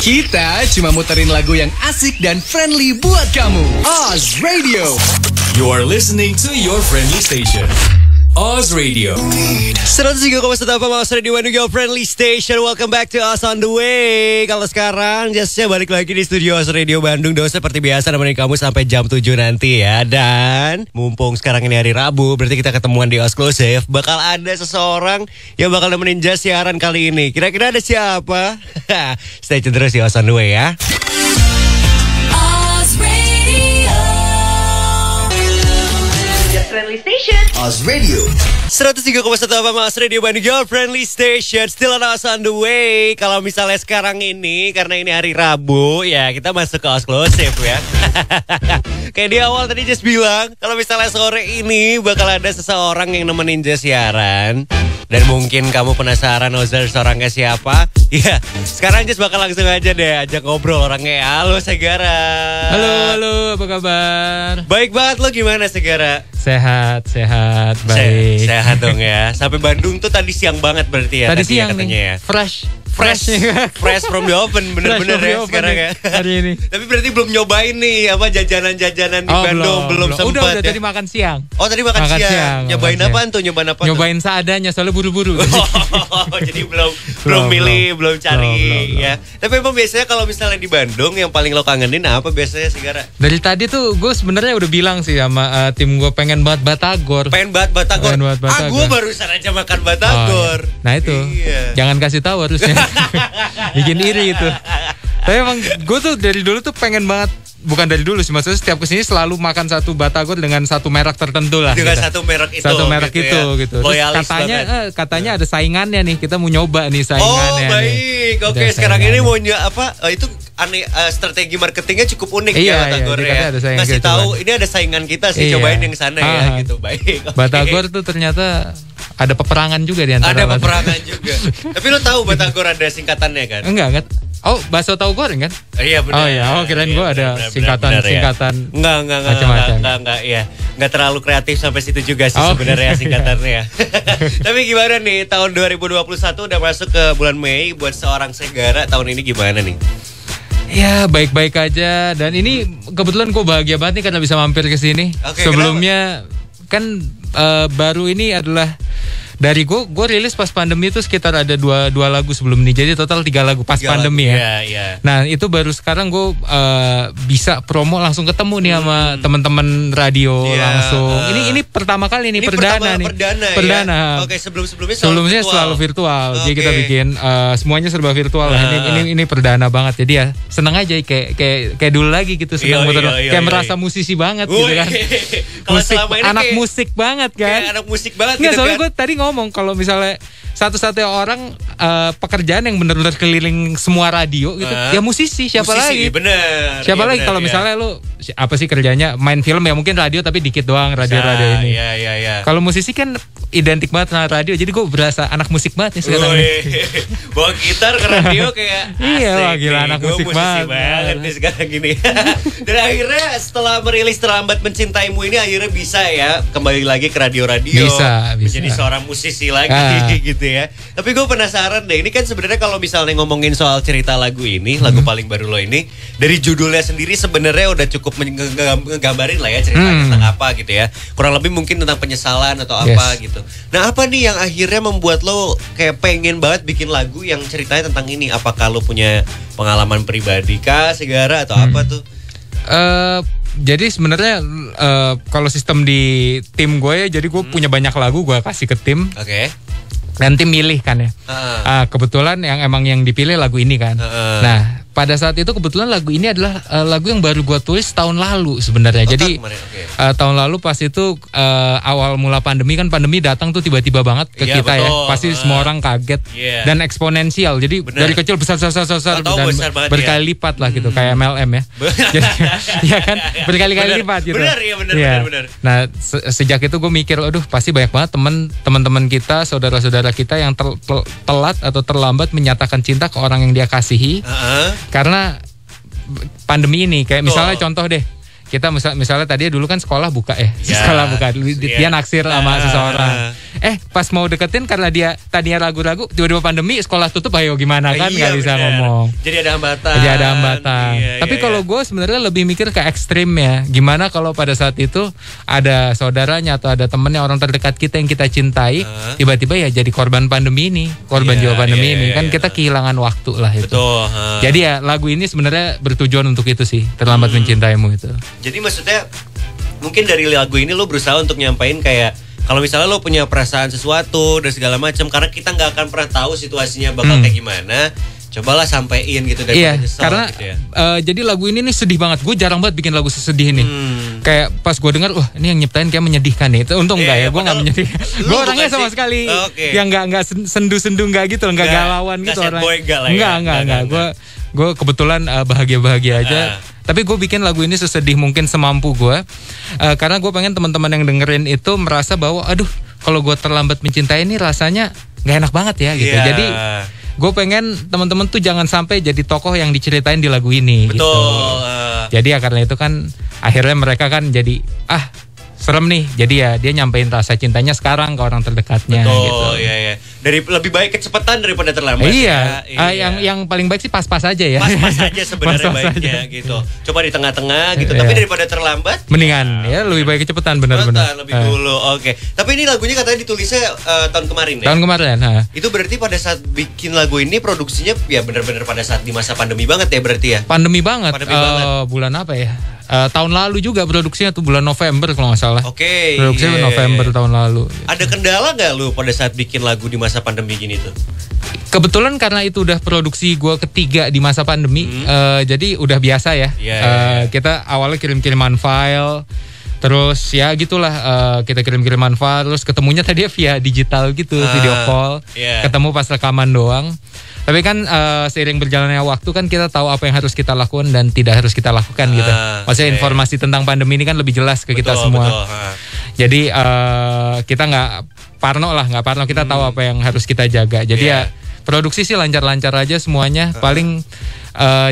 Kita cuma muterin lagu yang asik dan friendly buat kamu. Oz Radio. You are listening to your friendly station, Oz Radio. 103,1 Oz Radio, your friendly station. Welcome back to Oz on the way. Kalau sekarang Jasnya balik lagi di studio Oz Radio Bandung. Doa seperti biasa nemenin kamu sampai jam 7 nanti ya. Dan mumpung sekarang ini hari Rabu, berarti kita ketemuan di Osklusif. Bakal ada seseorang yang bakal nemenin Jas siaran kali ini. Kira-kira ada siapa? Stay tune terus di Oz on the way ya. Friendly Station Oz Radio 103,1 Oz Radio Bandung, your friendly station. Still on Oz on the way. Kalau misalnya sekarang ini, karena ini hari Rabu, ya kita masuk ke Osklusif ya. Kayak di awal tadi Jess bilang, kalau misalnya sore ini bakal ada seseorang yang nemenin Jess siaran. Dan mungkin kamu penasaran Ozer seorangnya siapa? Ya, sekarang Jess bakal langsung aja deh ajak ngobrol orangnya. Halo Segara. Halo, apa kabar? Baik banget, lo gimana Segara? Sehat, baik. Sehat dong ya. Sampai Bandung tuh tadi siang banget berarti ya. Tadi siang katanya nih, ya. Fresh from the oven, bener-bener ya sekarang ya. Hari ini. Tapi berarti belum nyobain nih apa jajanan-jajanan di Bandung, belum sempat. Udah ya. tadi makan siang. Oh tadi makan siang. Nyobain apaan tuh? Nyobain seadanya, soalnya buru-buru. Jadi belum milih, belum cari ya. Tapi emang biasanya kalau misalnya di Bandung yang paling lo kangenin apa biasanya Segara? Dari tadi tuh gue sebenarnya udah bilang sih sama tim gue pengen banget batagor. Gue barusan aja makan batagor. Oh, iya. Nah itu, jangan kasih tahu harusnya. Bikin iri itu. Tapi emang gue tuh dari dulu tuh pengen banget. Bukan dari dulu sih, maksudnya setiap kesini selalu makan satu batagor dengan satu merek tertentu lah. Dengan gitu. Satu merek itu gitu. Terus katanya ada saingannya nih, kita mau nyoba nih saingannya. Oh baik, oke. Sekarang ini mau apa? Itu aneh, strategi marketingnya cukup unik ya batagor ya. Kasih tahu ini ada saingan kita sih, cobain yang sana ya gitu. Baik. Okay. Batagor tuh ternyata ada peperangan juga di antara. Ada peperangan juga. Tapi lo tahu batagor ada singkatannya kan? Enggak. Oh, bakso tahu goreng kan? Iya benar. Oh iya, kirain gue ada singkatan. Enggak ya. Enggak terlalu kreatif sampai situ juga sih sebenarnya singkatannya. Tapi gimana nih, tahun 2021 udah masuk ke bulan Mei, buat seorang Segara tahun ini gimana nih? Ya baik-baik aja, dan ini kebetulan gue bahagia banget nih karena bisa mampir ke sini. Sebelumnya kan baru ini adalah dari gue rilis pas pandemi itu sekitar ada dua lagu sebelum ini, jadi total 3 lagu pas pandemi ya. Nah itu baru sekarang gue bisa promo langsung ketemu nih sama teman-teman radio langsung. Ini pertama kali nih, perdana. Ya? Oke, sebelumnya selalu virtual. Jadi kita bikin semuanya serba virtual lah. Ini perdana banget. Jadi ya seneng aja kayak dulu lagi gitu, seneng kayak merasa musisi banget gitu kan. Anak musik banget kan. Anak musik banget. Nggak, soalnya gue tadi ngomong kalau misalnya satu-satunya orang pekerjaan yang benar-benar keliling semua radio gitu, ya musisi. Siapa lagi? Bener. Siapa lagi kalau misalnya lu apa sih kerjanya, main film ya mungkin radio tapi dikit doang radio ini. Iya. Kalau musisi kan identik banget sama radio, jadi gue berasa anak musik banget nih sekarang. Bawa gitar ke radio kayak iya, gila anak musik banget nih sekarang gini. Dan akhirnya setelah merilis Terlambat Mencintaimu ini akhirnya bisa ya kembali lagi ke radio-radio. Bisa. Menjadi seorang musisi lagi gitu ya. Tapi gue penasaran deh, ini kan sebenarnya kalau misalnya ngomongin soal cerita lagu ini, lagu paling baru lo ini, dari judulnya sendiri sebenarnya udah cukup ngegambarin lah ya ceritanya tentang apa gitu ya. Kurang lebih mungkin tentang penyesalan atau apa gitu. Nah apa nih yang akhirnya membuat lo kayak pengen banget bikin lagu yang ceritanya tentang ini? Apakah lo punya pengalaman pribadi kah Segara atau apa tuh? Jadi sebenarnya kalau sistem di tim gue ya, jadi gue punya banyak lagu gue kasih ke tim. Oke. Dan tim milih kan ya. Kebetulan yang dipilih lagu ini kan. Nah pada saat itu kebetulan lagu ini adalah lagu yang baru gue tulis tahun lalu sebenarnya. Jadi tahun lalu pas itu awal mula pandemi datang tuh tiba-tiba banget ke kita ya. Pasti semua orang kaget dan eksponensial. Jadi dari kecil besar dan berkali lipat lah gitu, kayak MLM ya. Jadi, ya kan berkali-kali lipat gitu. Benar. Nah sejak itu gue mikir, aduh pasti banyak banget teman-teman kita, saudara-saudara kita yang telat atau terlambat menyatakan cinta ke orang yang dia kasihi. Karena pandemi ini, kayak misalnya contoh deh, kita misalnya tadi dulu kan sekolah buka ya, sekolah buka, dia naksir sama seseorang, pas mau deketin karena dia tadinya ragu-ragu, tiba-tiba pandemi, sekolah tutup, ayo gimana kan, nggak bisa ngomong. Jadi ada hambatan. Tapi kalau gue sebenarnya lebih mikir ke ekstrim ya. Gimana kalau pada saat itu ada saudaranya atau ada temennya, orang terdekat kita yang kita cintai, tiba-tiba ya jadi korban pandemi ini, korban jiwa pandemi ini. Kan kita kehilangan waktu lah itu. Betul. Jadi ya lagu ini sebenarnya bertujuan untuk itu sih, Terlambat Mencintaimu itu. Jadi maksudnya mungkin dari lagu ini lo berusaha untuk nyampain kayak kalau misalnya lo punya perasaan sesuatu dan segala macam, karena kita nggak akan pernah tahu situasinya bakal kayak gimana, cobalah sampein gitu daripada nyesel karena gitu ya. Jadi lagu ini nih sedih banget. Gue jarang banget bikin lagu sesedih ini. Kayak pas gue dengar, wah ini yang nyiptain kayak menyedihkan nih. Untung enggak ya, gue nggak menyedihkan. Gue orangnya sama sekali yang nggak sendu-sendu nggak gitu, nggak galauan gitu orangnya. Enggak. Gue kebetulan bahagia-bahagia aja. Tapi gue bikin lagu ini sesedih mungkin semampu gue, karena gue pengen teman-teman yang dengerin itu merasa bahwa aduh kalau gue terlambat mencintai ini rasanya nggak enak banget ya gitu. Jadi gue pengen teman-teman tuh jangan sampai jadi tokoh yang diceritain di lagu ini. Betul. Gitu. Jadi ya karena itu kan akhirnya mereka kan jadi serem nih. Jadi ya dia nyampein rasa cintanya sekarang ke orang terdekatnya. Betul, gitu. Iya. Lebih baik kecepatan daripada terlambat. Iya. Yang paling baik sih pas-pas aja ya. Pas-pas aja sebenarnya baiknya gitu. Coba di tengah-tengah gitu. Tapi daripada terlambat, mendingan ya lebih baik kecepatan benar-benar. Lebih dulu. Oke. Tapi ini lagunya katanya ditulisnya tahun kemarin ya. Tahun kemarin. Itu berarti pada saat bikin lagu ini produksinya ya benar-benar pada saat di masa pandemi banget ya berarti ya. Pandemi banget. Bulan apa ya? Tahun lalu juga produksinya tuh bulan November kalau nggak salah. Oke. Produksinya November tahun lalu. Ada kendala nggak lu pada saat bikin lagu di masa pandemi gini tuh? Kebetulan karena itu udah produksi gue ketiga di masa pandemi, jadi udah biasa ya. Kita awalnya kirim-kiriman file, terus ya gitulah kita kirim-kiriman file, terus ketemunya tadi via digital gitu, video call, ketemu pas rekaman doang. Tapi kan seiring berjalannya waktu kan kita tahu apa yang harus kita lakukan dan tidak harus kita lakukan gitu. Maksudnya informasi tentang pandemi ini kan lebih jelas ke kita semua. Jadi kita nggak parno, kita tahu apa yang harus kita jaga. Jadi ya produksi sih lancar-lancar aja semuanya. Paling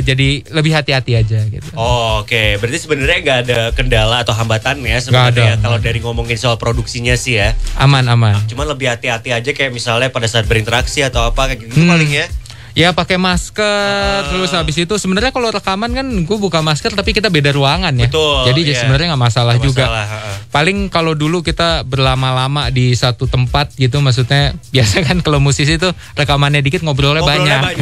jadi lebih hati-hati aja gitu. Oke. Berarti sebenarnya nggak ada kendala atau hambatan ya sebenarnya kalau dari ngomongin soal produksinya sih ya. Aman. Cuman lebih hati-hati aja kayak misalnya pada saat berinteraksi atau apa kayak gitu paling ya. Ya pakai masker, terus habis itu sebenarnya kalau rekaman kan gue buka masker tapi kita beda ruangan ya. Betul, jadi sebenarnya nggak masalah juga. Paling kalau dulu kita berlama-lama di satu tempat gitu, maksudnya biasa kan kalau musisi itu rekamannya dikit ngobrolnya banyak.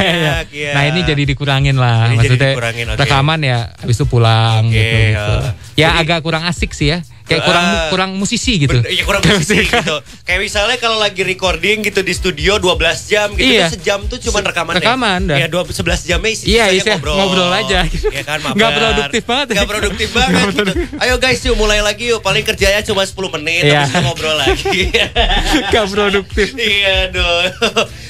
Nah ini jadi dikurangin lah, maksudnya rekaman ya habis itu pulang gitu. Ya jadi, agak kurang asik sih ya. Kayak kurang musisi gitu. Iya kurang musisi gitu. Kayak misalnya kalau lagi recording gitu di studio 12 jam gitu, sejam tuh cuma rekaman ya 11 jamnya isinya ngobrol aja. Ya kan, Gak produktif banget. Gitu. Ayo guys yuk mulai lagi yuk. Paling kerjanya cuma 10 menit habis itu ngobrol lagi. Gak produktif. Iya dong.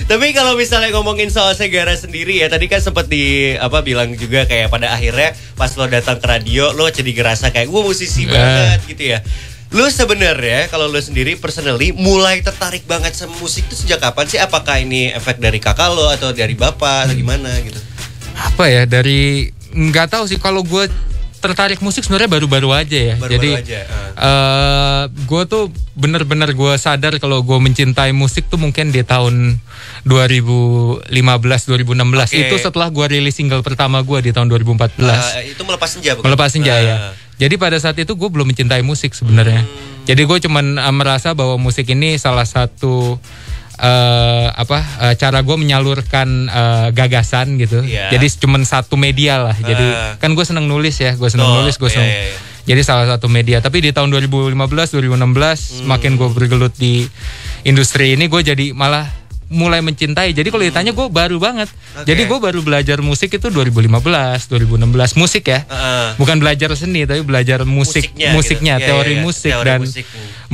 Tapi kalau misalnya ngomongin soal Segara sendiri ya, tadi kan sempat bilang juga kayak pada akhirnya pas lo datang ke radio lo jadi ngerasa kayak gue musisi banget gitu ya. Lu sebenarnya kalau lu sendiri personally mulai tertarik banget sama musik itu sejak kapan sih? Apakah ini efek dari kakak lo atau dari bapak atau gimana gitu? Apa ya, nggak tahu sih. Kalau gue tertarik musik sebenarnya baru-baru aja ya. Gue tuh bener-bener gue sadar kalau gue mencintai musik tuh mungkin di tahun 2015-2016. Itu setelah gue rilis single pertama gue di tahun 2014. Itu Melepas Senja bukan? Melepas Senja ya. Jadi pada saat itu gue belum mencintai musik sebenarnya. Jadi gue cuman merasa bahwa musik ini salah satu cara gue menyalurkan gagasan gitu. Jadi cuman satu media lah. Jadi kan gue seneng nulis ya, jadi salah satu media. Tapi di tahun 2015-2016 makin gue bergelut di industri ini, gue jadi malah mulai mencintai. Jadi kalau ditanya gue baru banget. Jadi gue baru belajar musik itu 2015-2016 musik ya. Bukan belajar seni tapi belajar musiknya gitu. Teori musik dan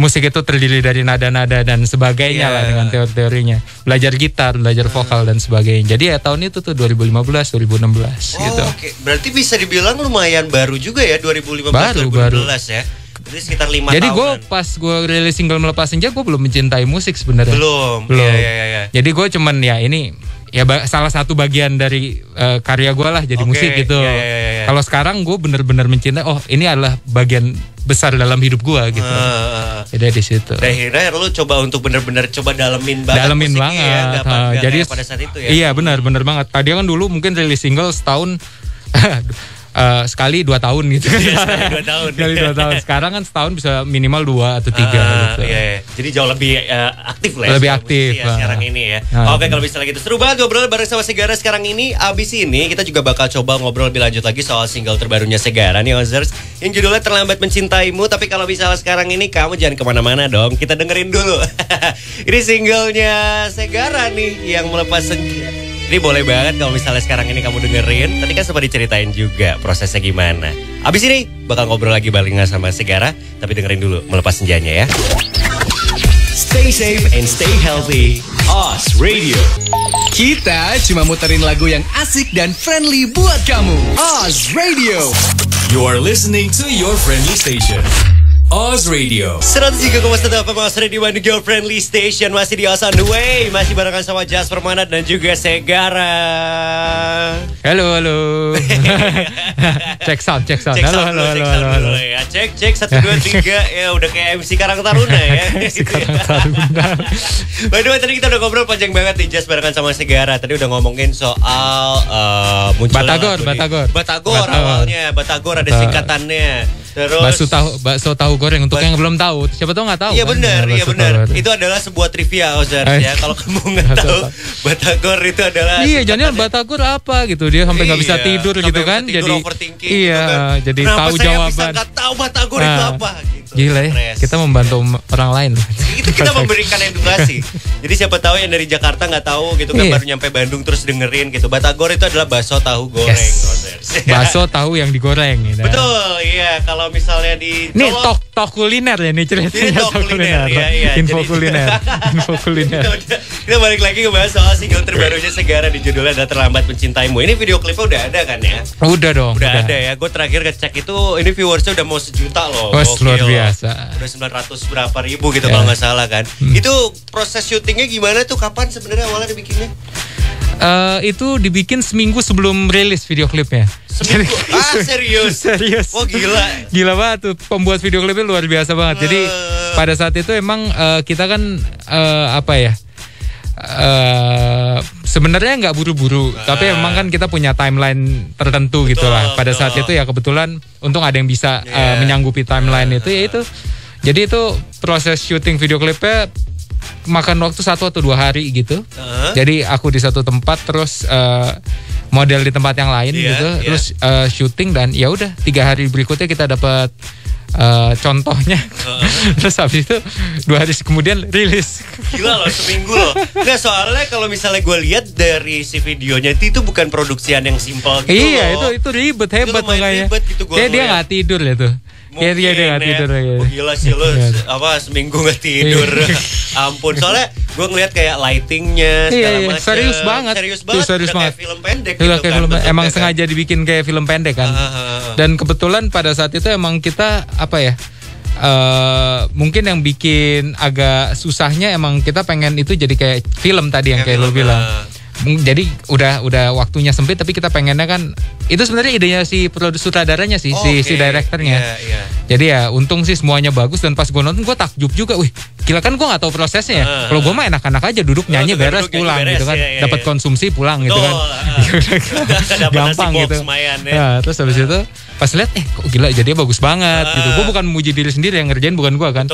musik itu terdiri dari nada-nada dan sebagainya lah dengan teori-teorinya. Belajar gitar, belajar vokal dan sebagainya. Jadi ya tahun itu tuh 2015-2016 gitu. Oke. Berarti bisa dibilang lumayan baru juga ya 2015-2016 ya. Jadi sekitar 5 tahun. Jadi gue pas gue rilis single Melepas Senja, gue belum mencintai musik sebenarnya. Belum. Ya. Jadi gue cuman ya ini ya salah satu bagian dari karya gue lah jadi musik gitu. Kalau sekarang gue bener-bener mencintai. Oh ini adalah bagian besar dalam hidup gue gitu. Beda di situ. Akhirnya lu coba untuk bener-bener coba dalemin banget banget. ya, Jadi pada saat itu ya. Iya benar banget. Tadi kan dulu mungkin rilis single setahun sekali 2 tahun gitu. Sekali 2 tahun. Sekali 2 tahun. Sekarang kan setahun bisa minimal 2 atau 3 gitu. Iya. Jadi jauh lebih aktif lah. Lebih aktif sekarang ini ya. Oke, kalau misalnya gitu seru banget ngobrol bareng sama Segara sekarang ini. Abis ini kita juga bakal coba ngobrol lebih lanjut lagi soal single terbarunya Segara nih Ozers, yang judulnya Terlambat Mencintaimu. Tapi kalau misalnya sekarang ini kamu jangan kemana-mana dong, kita dengerin dulu. Ini singlenya Segara nih yang melepas senja. Ini boleh banget kalau misalnya sekarang ini kamu dengerin. Tadi kan sempat diceritain juga prosesnya gimana. Abis ini bakal ngobrol lagi barengan sama Segara. Tapi dengerin dulu Melepas Senjanya ya. Stay safe and stay healthy. Oz Radio. Kita cuma muterin lagu yang asik dan friendly buat kamu. Oz Radio. You are listening to your friendly station. Oz Radio. 103,1 Oz Radio Bandung, Your Friendly Station. Masih di Oz on the Way. Masih barengan sama Jasper Manat dan juga Segara. Halo. Cek sound. Halo. Ya, cek 1 2 3 ya udah kayak MC Karang Taruna ya. By the way, tadi kita udah ngobrol panjang banget nih Jas barengan sama Segara. Tadi udah ngomongin soal Batagor awalnya. Batagor ada singkatannya. Terus bakso tahu goreng untuk yang belum tahu. Siapa tahu nggak tahu. Iya kan? benar. Itu adalah sebuah trivia Ozar ya. Kalau kamu nggak tahu Batagor itu adalah jangan Batagor apa gitu. Dia sampai nggak bisa tidur gitu kan. Jadi gitu jadi tahu jawaban. Kenapa saya bisa nggak tahu Batagor itu apa gitu. Gila ya, kita membantu orang lain. Itu kita memberikan edukasi. Jadi siapa tahu yang dari Jakarta nggak tahu gitu kan, baru nyampe Bandung terus dengerin gitu. Batagor itu adalah bakso tahu goreng. Bakso tahu yang digoreng gitu. Betul, iya. Kalau misalnya di ini tok kuliner ya nih ceritanya. Tok kuliner. Info kuliner. Kita balik lagi ngebahas soal single terbarunya Segara di judulnya ada Terlambat Mencintaimu. Ini video klipnya udah ada kan ya? Udah dong. Udah ada ya. Gue terakhir ngecek itu ini viewersnya udah mau 1 juta loh. Luar biasa. Udah 900 berapa ribu gitu kalau nggak salah kan. Itu proses syutingnya gimana tuh? Kapan sebenarnya awalnya dibikinnya? Itu dibikin seminggu sebelum rilis video klipnya. Seminggu? Serius? Oh Gila banget tuh. Pembuat video klipnya luar biasa banget. Jadi pada saat itu emang kita kan sebenarnya nggak buru-buru, tapi emang kan kita punya timeline tertentu gitulah. Pada saat itu ya kebetulan untung ada yang bisa menyanggupi timeline itu ya itu. Jadi itu proses syuting video klipnya makan waktu 1 atau 2 hari gitu. Jadi aku di satu tempat terus model di tempat yang lain gitu. Terus syuting dan ya udah 3 hari berikutnya kita dapat contohnya. Terus habis itu 2 hari kemudian rilis. Gila loh, seminggu loh. Nggak, soalnya kalau misalnya gue lihat dari si videonya itu bukan produksian yang simpel gitu. Iya, itu ribet, hebat makanya. Gitu, kayak dia nggak tidur ya tuh. Kayak dia nggak tidur ya. Gila sih lo seminggu nggak tidur. Ampun, soalnya gue ngeliat kayak lightingnya segala macam. Serius banget. Kayak film pendek gitu kan. Emang sengaja dibikin kayak film pendek kan. Dan kebetulan pada saat itu emang kita mungkin yang bikin agak susahnya emang kita pengen itu jadi kayak film tadi yang kayak lo bilang. Jadi udah waktunya sempit tapi kita pengennya kan itu sebenarnya idenya si sutradaranya sih, si direkturnya. Jadi ya untung sih semuanya bagus dan pas gue nonton gue takjub juga, wih gila kan gue nggak tahu prosesnya ya. Kalau gue mah enak-enak aja duduk nyanyi beres pulang gitu kan, dapat konsumsi pulang gitu kan. Gampang gitu. Ya, terus habis itu pas lihat kok gila jadinya bagus banget gitu. Gue bukan memuji diri sendiri, yang ngerjain bukan gue kan.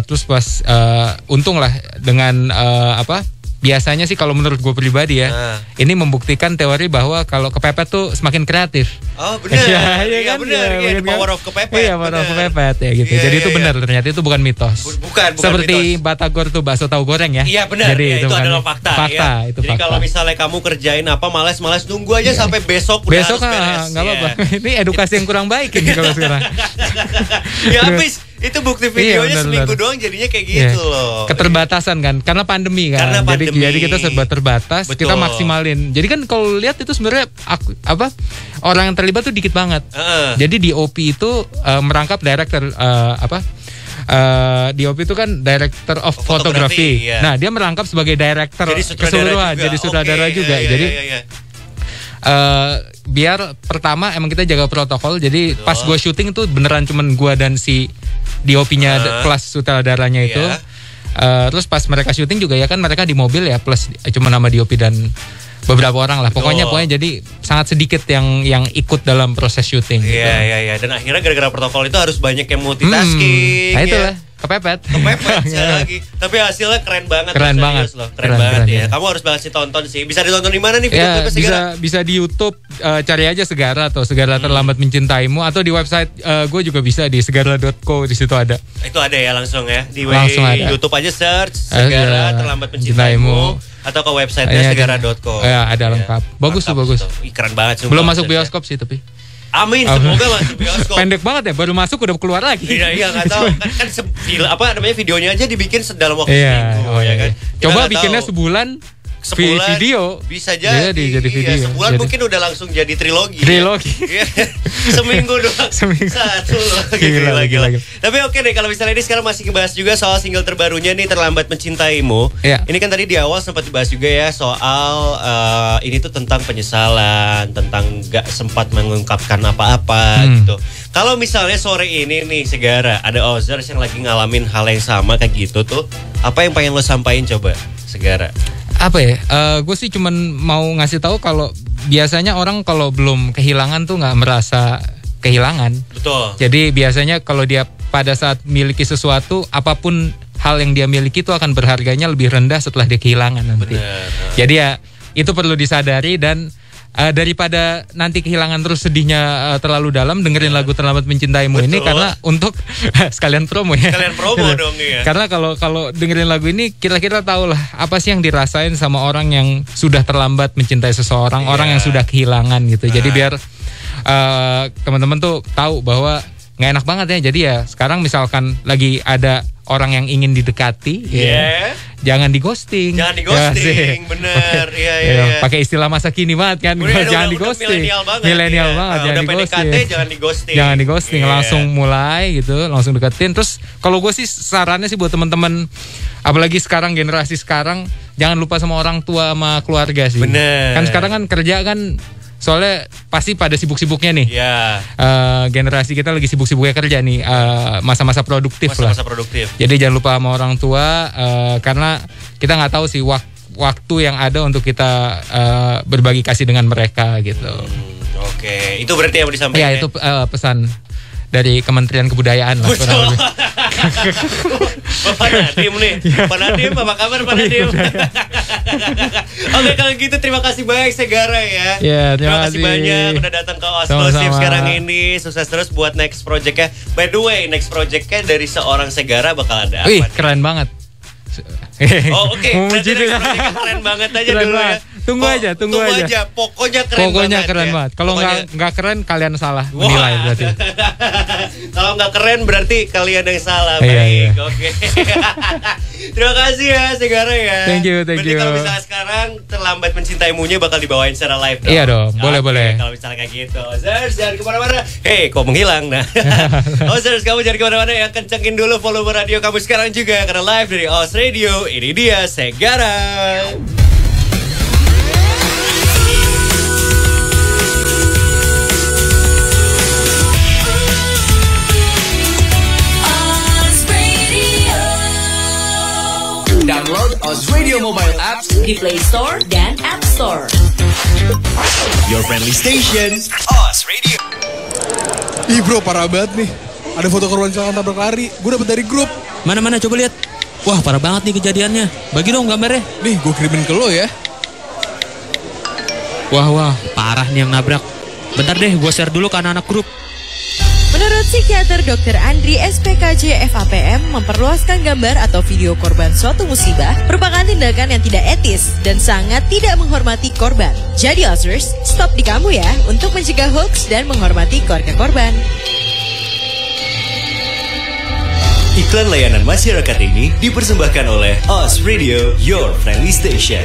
Terus pas untung lah dengan biasanya sih kalau menurut gue pribadi ya, ini membuktikan teori bahwa kalau kepepet tuh semakin kreatif. Oh benar, iya benar, power of kepepet. Iya, power of kepepet ya gitu. Jadi itu benar, ternyata itu bukan mitos. Bukan seperti mitos. Batagor tuh bakso tahu goreng ya. Iya benar, jadi itu adalah fakta. Itu jadi kalau misalnya kamu kerjain malas nunggu aja sampai besok udah harus beres. Nggak apa-apa. Ini edukasi yang kurang baik ini kalau sekarang. Ya habis. Itu bukti videonya seminggu doang jadinya kayak gitu loh. Keterbatasan kan, karena pandemi kan. Jadi kita serba terbatas, kita maksimalin. Jadi kan kalau lihat itu sebenarnya orang yang terlibat tuh dikit banget. Jadi DOP itu merangkap director DOP itu kan director of photography. Nah, dia merangkap sebagai director keseluruhan, jadi sutradara juga. Jadi biar pertama emang kita jaga protokol. Jadi pas gue syuting tuh beneran cuman gue dan si DOP-nya plus sutradaranya itu. Terus pas mereka syuting juga ya kan mereka di mobil ya plus cuma nama DOP dan beberapa orang lah. Pokoknya jadi sangat sedikit yang ikut dalam proses syuting. Iya. Dan akhirnya gara-gara protokol itu harus banyak yang multitasking. Nah itulah. Kepepet lagi. Tapi hasilnya keren banget. Keren banget loh. Keren banget ya. Kamu harus banget sih tonton sih. Bisa ditonton di mana nih video Segara? Bisa di YouTube, cari aja Segara atau Segara Terlambat Mencintaimu, atau di website gue juga bisa di segara.co, di situ ada. Itu ada ya langsung ya. Di YouTube aja search Segara Terlambat Mencintaimu atau ke websitenya segara.co. Ya, ada lengkap. Bagus. Keren banit. Belum masuk bioskop sih tapi. Amin, semoga masuk bioskop. Pendek banget ya, baru masuk udah keluar lagi. Iya, nggak tahu kan videonya aja dibikin dalam waktu seminggu, ya kan. Coba bikinnya sebulan video bisa jadi video. Sebulan mungkin udah langsung jadi trilogi. Seminggu doang. Satu gila. Tapi oke deh, kalau misalnya ini sekarang masih ngebahas juga soal single terbarunya nih, Terlambat Mencintaimu. Ini kan tadi di awal sempat dibahas juga ya soal ini tuh tentang penyesalan, tentang gak sempat mengungkapkan apa-apa gitu. Kalau misalnya sore ini nih Segara, ada Ozers yang lagi ngalamin hal yang sama kayak gitu tuh, apa yang pengen lo sampaikan coba Segara? Apa ya? Gue sih cuman mau ngasih tahu kalau biasanya orang kalau belum kehilangan tuh nggak merasa kehilangan. Betul. Jadi biasanya kalau dia pada saat miliki sesuatu, apapun hal yang dia miliki itu akan berharganya lebih rendah setelah dia kehilangan nanti. Bener. Jadi ya itu perlu disadari dan daripada nanti kehilangan terus sedihnya terlalu dalam, dengerin lagu Terlambat Mencintaimu. Betul. Ini karena untuk sekalian promo ya. Sekalian promo dong ya. Karena kalau dengerin lagu ini kira-kira tahu lah apa sih yang dirasain sama orang yang sudah terlambat mencintai seseorang, orang yang sudah kehilangan gitu. Jadi biar teman-teman tuh tahu bahwa nggak enak banget ya. Jadi ya sekarang misalkan lagi ada orang yang ingin didekati, jangan di ghosting. Jangan di ghosting, bener. Iya. Pakai istilah masa kini banget kan, jangan di ghosting. Milenial banget, jangan di ghosting. Jangan di ghosting, langsung mulai gitu, langsung deketin. Terus kalau gue sih sarannya sih buat teman-teman, apalagi sekarang generasi sekarang, jangan lupa sama orang tua sama keluarga sih. Bener. Kan sekarang kan kerja kan. Soalnya pasti pada sibuk-sibuknya nih. Generasi kita lagi sibuk-sibuknya kerja nih, masa-masa produktif lah. Masa produktif. Jadi jangan lupa sama orang tua, karena kita nggak tahu sih waktu yang ada untuk kita berbagi kasih dengan mereka gitu. Oke, itu berarti yang mau disampaikan. Ya itu pesan dari Kementerian Kebudayaan lah. Bapak Nadiem nih. Pak Nadiem, apa kabar Pak Nadiem? Oke, kalau gitu terima kasih banyak Segara ya. Terima kasih banyak udah datang ke Exclusive sekarang ini. Sukses terus buat next project-nya. By the way, next project-nya dari seorang Segara bakal ada apa? Wih, keren banget. Oke. Berarti next project-nya keren banget aja keren dulu banget. Ya. Tunggu aja. Pokoknya keren banget. Kalau nggak keren kalian salah menilai berarti. Kalau nggak keren berarti kalian yang salah. Baik. Oke. Terima kasih ya Segara ya. Thank you. Berarti kalau misalnya sekarang Terlambat Mencintaimunya bakal dibawain secara live dong. Iya dong, boleh. Kalau misalnya kayak gitu, Ozers jangan kemana-mana. Kok menghilang? Nah, Ozers kamu jangan kemana-mana ya. Kencengin dulu volume radio kamu sekarang juga karena live dari Oz Radio. Ini dia Segara. Download Oz Radio mobile apps di Play Store dan App Store. Your friendly station, Oz Radio. Ih bro, parah banget nih. Ada foto korban kecelakaan tabrak lari. Gue dapet dari grup. Mana coba lihat. Wah, parah banget nih kejadiannya. Bagi dong gambarnya. Nih, gue kirimin ke lo ya. Wah, parah nih yang nabrak. Bentar deh, gue share dulu ke anak-anak grup. Menurut psikiater Dr. Andri SPKJ FAPM, memperluaskan gambar atau video korban suatu musibah merupakan tindakan yang tidak etis dan sangat tidak menghormati korban. Jadi Ozers, stop di kamu ya untuk mencegah hoax dan menghormati keluarga korban. Iklan layanan masyarakat ini dipersembahkan oleh Oz Radio, your friendly station.